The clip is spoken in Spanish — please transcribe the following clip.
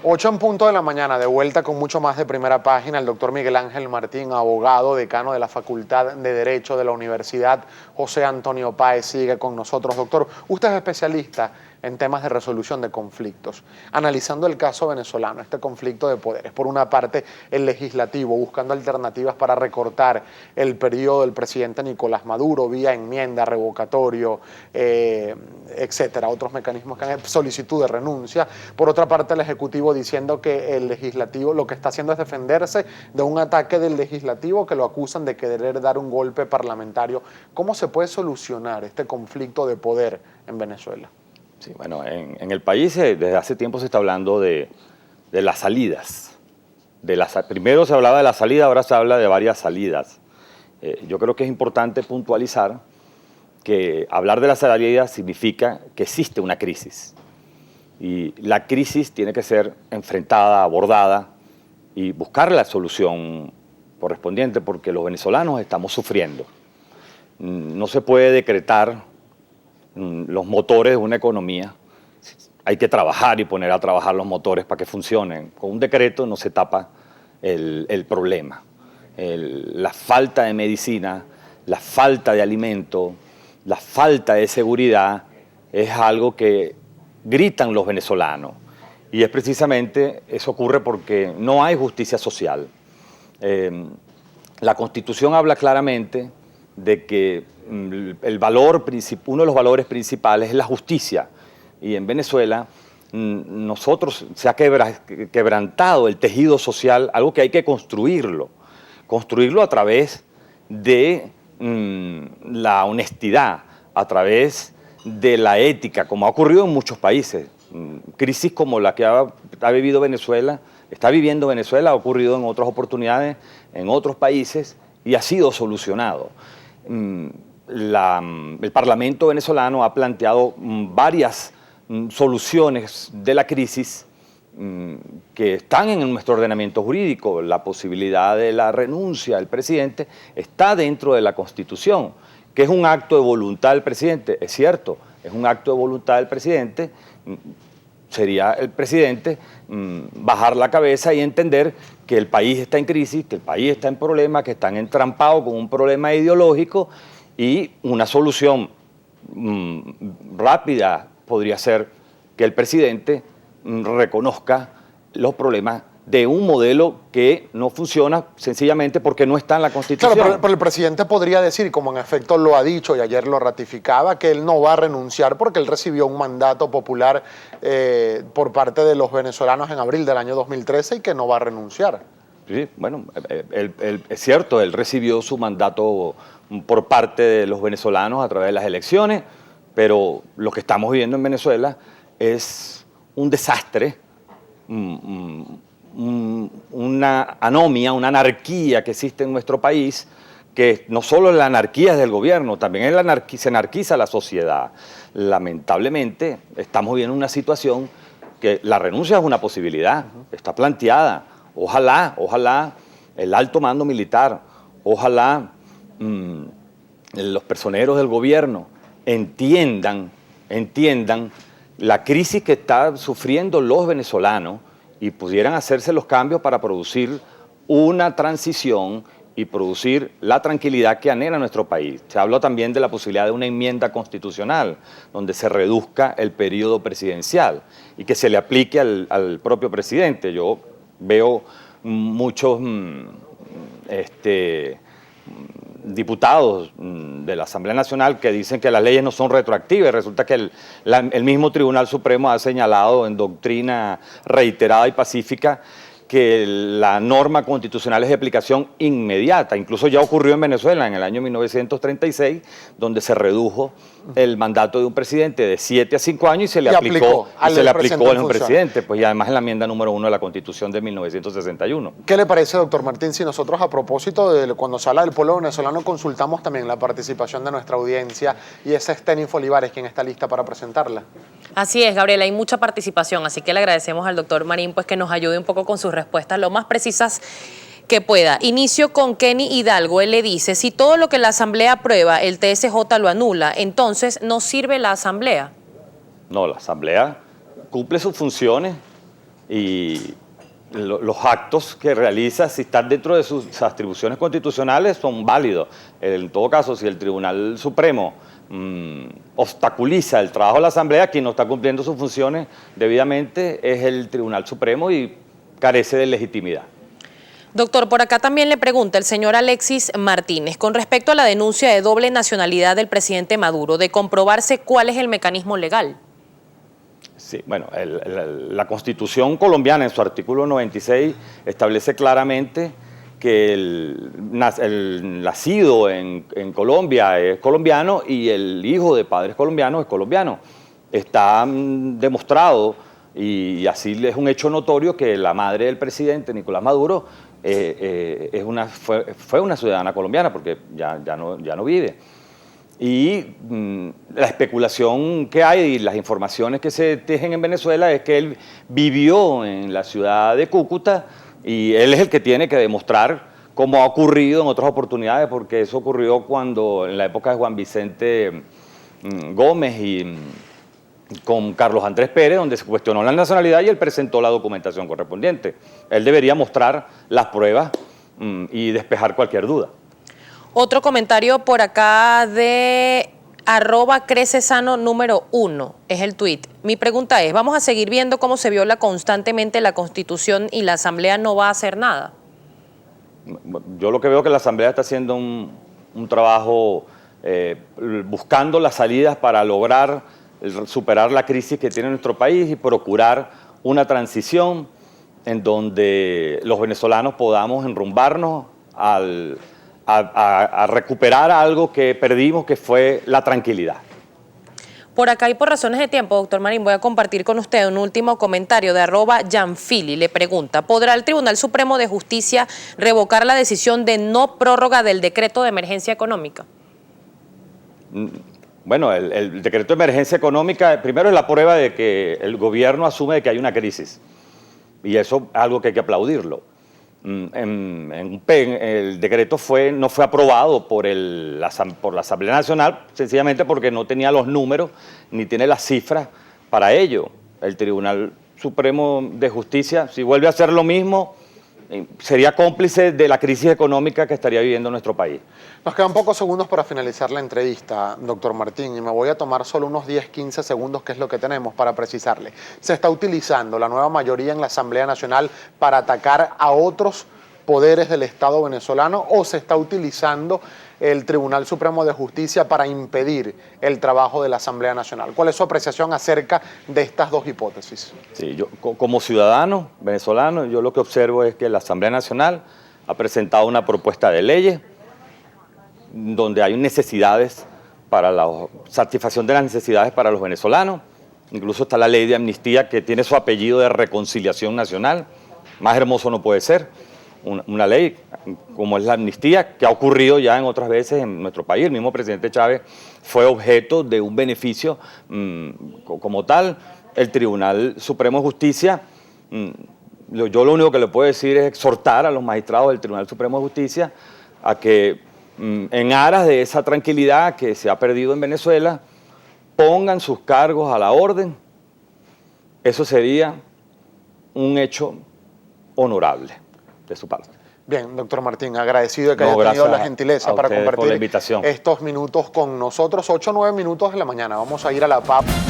8 en punto de la mañana, de vuelta con mucho más de Primera Página. El doctor Miguel Ángel Martín, abogado, decano de la Facultad de Derecho de la Universidad José Antonio Páez, sigue con nosotros. Doctor, usted es especialista en temas de resolución de conflictos, analizando el caso venezolano, este conflicto de poderes. Por una parte, el legislativo, buscando alternativas para recortar el periodo del presidente Nicolás Maduro, vía enmienda, revocatorio, etcétera, otros mecanismos que han solicitud de renuncia. Por otra parte, el Ejecutivo diciendo que el legislativo lo que está haciendo es defenderse de un ataque del legislativo que lo acusan de querer dar un golpe parlamentario. ¿Cómo se puede solucionar este conflicto de poder en Venezuela? Sí, bueno, en el país desde hace tiempo se está hablando de las salidas. Primero se hablaba de la salida, ahora se habla de varias salidas. Yo creo que es importante puntualizar que hablar de la salida significa que existe una crisis. Y la crisis tiene que ser enfrentada, abordada y buscar la solución correspondiente porque los venezolanos estamos sufriendo. No se puede decretar los motores de una economía. Hay que trabajar y poner a trabajar los motores para que funcionen. Con un decreto no se tapa el problema. La falta de medicina, la falta de alimento, la falta de seguridad es algo que gritan los venezolanos. Y es precisamente, eso ocurre porque no hay justicia social. La Constitución habla claramente de que uno de los valores principales es la justicia. Y en Venezuela se ha quebrantado el tejido social, algo que hay que construirlo a través de la honestidad, a través de la ética, como ha ocurrido en muchos países. Crisis como la que ha vivido Venezuela, está viviendo Venezuela, ha ocurrido en otras oportunidades, en otros países, y ha sido solucionado. El Parlamento venezolano ha planteado varias soluciones de la crisis que están en nuestro ordenamiento jurídico. La posibilidad de la renuncia del presidente está dentro de la Constitución, que es un acto de voluntad del presidente. Es cierto, es un acto de voluntad del presidente. Sería el presidente bajar la cabeza y entender que el país está en crisis, que el país está en problemas, que están entrampados con un problema ideológico y una solución rápida podría ser que el presidente reconozca los problemas de un modelo que no funciona sencillamente porque no está en la Constitución. Claro, pero el presidente podría decir, como en efecto lo ha dicho y ayer lo ratificaba, que él no va a renunciar porque él recibió un mandato popular por parte de los venezolanos en abril del año 2013 y que no va a renunciar. Sí, bueno, es cierto, él recibió su mandato por parte de los venezolanos a través de las elecciones, pero lo que estamos viviendo en Venezuela es un desastre, una anomia, una anarquía que existe en nuestro país, que no solo la anarquía es del gobierno, también se anarquiza la sociedad. Lamentablemente estamos viviendo una situación que la renuncia es una posibilidad, está planteada. Ojalá el alto mando militar, ojalá los personeros del gobierno entiendan la crisis que están sufriendo los venezolanos y pudieran hacerse los cambios para producir una transición y producir la tranquilidad que anhela nuestro país. Se habló también de la posibilidad de una enmienda constitucional donde se reduzca el periodo presidencial y que se le aplique al propio presidente. Yo veo muchos diputados de la Asamblea Nacional que dicen que las leyes no son retroactivas y resulta que el mismo Tribunal Supremo ha señalado en doctrina reiterada y pacífica que la norma constitucional es de aplicación inmediata. Incluso ya ocurrió en Venezuela en el año 1936, donde se redujo el mandato de un presidente de 7 a 5 años y se le aplicó al presidente, pues y además en la enmienda número 1 de la Constitución de 1961. ¿Qué le parece, doctor Martín, si nosotros a propósito de cuando se habla del pueblo venezolano consultamos también la participación de nuestra audiencia y ese es Tenis Olivares quien está lista para presentarla? Así es, Gabriela, hay mucha participación, así que le agradecemos al doctor Marín pues que nos ayude un poco con sus respuestas lo más precisas que pueda. Inicio con Kenny Hidalgo. Él le dice, si todo lo que la Asamblea aprueba, el TSJ lo anula, entonces ¿no sirve la Asamblea? No, la Asamblea cumple sus funciones y los actos que realiza, si están dentro de sus atribuciones constitucionales, son válidos. En todo caso, si el Tribunal Supremo obstaculiza el trabajo de la Asamblea, quien no está cumpliendo sus funciones debidamente es el Tribunal Supremo y carece de legitimidad. Doctor, por acá también le pregunta el señor Alexis Martínez, con respecto a la denuncia de doble nacionalidad del presidente Maduro, de comprobarse cuál es el mecanismo legal. Sí, bueno, la Constitución colombiana en su artículo 96 establece claramente que el nacido en Colombia es colombiano y el hijo de padres colombianos es colombiano. Está demostrado y así es un hecho notorio que la madre del presidente, Nicolás Maduro, fue una ciudadana colombiana porque ya no vive. Y la especulación que hay y las informaciones que se tejen en Venezuela es que él vivió en la ciudad de Cúcuta y él es el que tiene que demostrar, como ha ocurrido en otras oportunidades, porque eso ocurrió cuando en la época de Juan Vicente Gómez y con Carlos Andrés Pérez, donde se cuestionó la nacionalidad y él presentó la documentación correspondiente. Él debería mostrar las pruebas y despejar cualquier duda. Otro comentario por acá de @crecesano número 1, es el tuit. Mi pregunta es, ¿vamos a seguir viendo cómo se viola constantemente la Constitución y la Asamblea no va a hacer nada? Yo lo que veo es que la Asamblea está haciendo un trabajo buscando las salidas para lograr superar la crisis que tiene nuestro país y procurar una transición en donde los venezolanos podamos enrumbarnos a recuperar algo que perdimos, que fue la tranquilidad. Por acá y por razones de tiempo, doctor Marín, voy a compartir con usted un último comentario de @Janfili. Le pregunta, ¿podrá el Tribunal Supremo de Justicia revocar la decisión de no prórroga del decreto de emergencia económica? Bueno, el decreto de emergencia económica, primero es la prueba de que el gobierno asume de que hay una crisis. Y eso es algo que hay que aplaudirlo. El decreto no fue aprobado por la Asamblea Nacional, sencillamente porque no tenía los números ni tiene las cifras para ello. El Tribunal Supremo de Justicia, si vuelve a hacer lo mismo, sería cómplice de la crisis económica que estaría viviendo nuestro país. Nos quedan pocos segundos para finalizar la entrevista, doctor Martín, y me voy a tomar solo unos 10-15 segundos, que es lo que tenemos para precisarle. ¿Se está utilizando la nueva mayoría en la Asamblea Nacional para atacar a otros poderes del Estado venezolano o se está utilizando el Tribunal Supremo de Justicia para impedir el trabajo de la Asamblea Nacional? ¿Cuál es su apreciación acerca de estas dos hipótesis? Sí, yo como ciudadano venezolano, yo lo que observo es que la Asamblea Nacional ha presentado una propuesta de leyes donde hay necesidades para la satisfacción de las necesidades para los venezolanos. Incluso está la ley de amnistía que tiene su apellido de reconciliación nacional. Más hermoso no puede ser. Una ley como es la amnistía, que ha ocurrido ya en otras veces en nuestro país. El mismo presidente Chávez fue objeto de un beneficio como tal. El Tribunal Supremo de Justicia, yo lo único que le puedo decir es exhortar a los magistrados del Tribunal Supremo de Justicia a que en aras de esa tranquilidad que se ha perdido en Venezuela, pongan sus cargos a la orden. Eso sería un hecho honorable de su parte. Bien, doctor Martín, agradecido de que haya tenido la gentileza para compartir estos minutos con nosotros, 8 o 9 minutos de la mañana. Vamos a ir a la pausa.